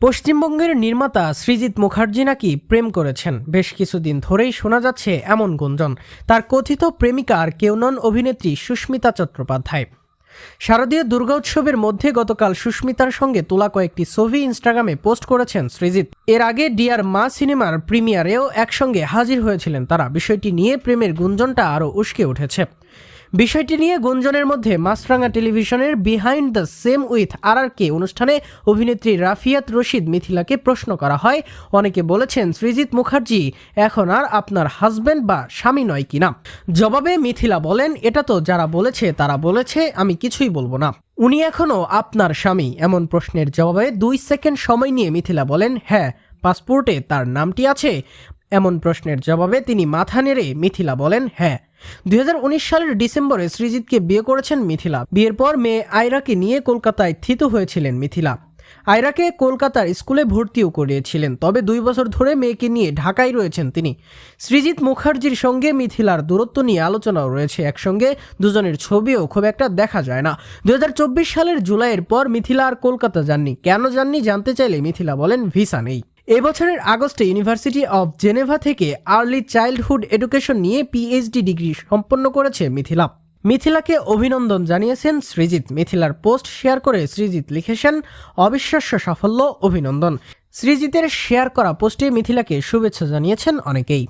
পশ্চিমবঙ্গের নির্মাতা সৃজিত মুখার্জি নাকি প্রেম করেছেন। বেশ কিছুদিন ধরেই শোনা যাচ্ছে এমন গুঞ্জন। তার কথিত প্রেমিকা আর কেউ নন, অভিনেত্রী সুস্মিতা চট্টোপাধ্যায়। শারদীয় দুর্গোৎসবের মধ্যে গতকাল সুস্মিতার সঙ্গে তোলা কয়েকটি ছবি ইনস্টাগ্রামে পোস্ট করেছেন সৃজিত। এর আগে ডিয়ার মা সিনেমার প্রিমিয়ারেও একসঙ্গে হাজির হয়েছিলেন তারা। বিষয়টি নিয়ে প্রেমের গুঞ্জনটা আরও উস্কে উঠেছে। বিষয়টি নিয়ে গুঞ্জনের মধ্যে মাছরাঙা টেলিভিশনের behind the same with RRK অনুষ্ঠানে অভিনেত্রী রাফিয়াত রশিদ মিথিলাকে প্রশ্ন করা হয়। অনেকে বলেছেন সৃজিত মুখার্জি এখন আর আপনার হাজব্যান্ড বা স্বামী নয় কিনা। জবাবে মিথিলা বলেন, এটা তো যারা বলেছে তারা বলেছে, আমি কিছুই বলবো না। উনি এখনও আপনার স্বামী? এমন প্রশ্নের জবাবে 2 সেকেন্ড সময় নিয়ে মিথিলা বলেন, হ্যাঁ, পাসপোর্টে তার নামটি আছে। এমন প্রশ্নের জবাবে তিনি মাথা নেড়ে মিথিলা বলেন, হ্যাঁ। 2019 সালের ডিসেম্বরে সৃজিতকে বিয়ে করেছেন মিথিলা। বিয়ের পর মেয়ে আয়রাকে নিয়ে কলকাতায় থিত হয়েছিলেন মিথিলা। আয়রাকে কলকাতার স্কুলে ভর্তিও করিয়েছিলেন। তবে 2 বছর ধরে মেয়েকে নিয়ে ঢাকায় রয়েছেন তিনি। সৃজিত মুখার্জির সঙ্গে মিথিলার দূরত্ব নিয়ে আলোচনাও রয়েছে। একসঙ্গে দুজনের ছবিও খুব একটা দেখা যায় না। 2024 সালের জুলাইয়ের পর মিথিলা আর কলকাতা যাননি। কেন যাননি জানতে চাইলে মিথিলা বলেন, ভিসা নেই। এবছরের আগস্টে ইউনিভার্সিটি অব জেনেভা থেকে আর্লি চাইল্ডহুড এডুকেশন নিয়ে PhD ডিগ্রি সম্পন্ন করেছে মিথিলা। মিথিলাকে অভিনন্দন জানিয়েছেন সৃজিত। মিথিলার পোস্ট শেয়ার করে সৃজিত লিখেছেন, অবিশ্বাস্য সাফল্য, অভিনন্দন। সৃজিতের শেয়ার করা পোস্টে মিথিলাকে শুভেচ্ছা জানিয়েছেন অনেকেই।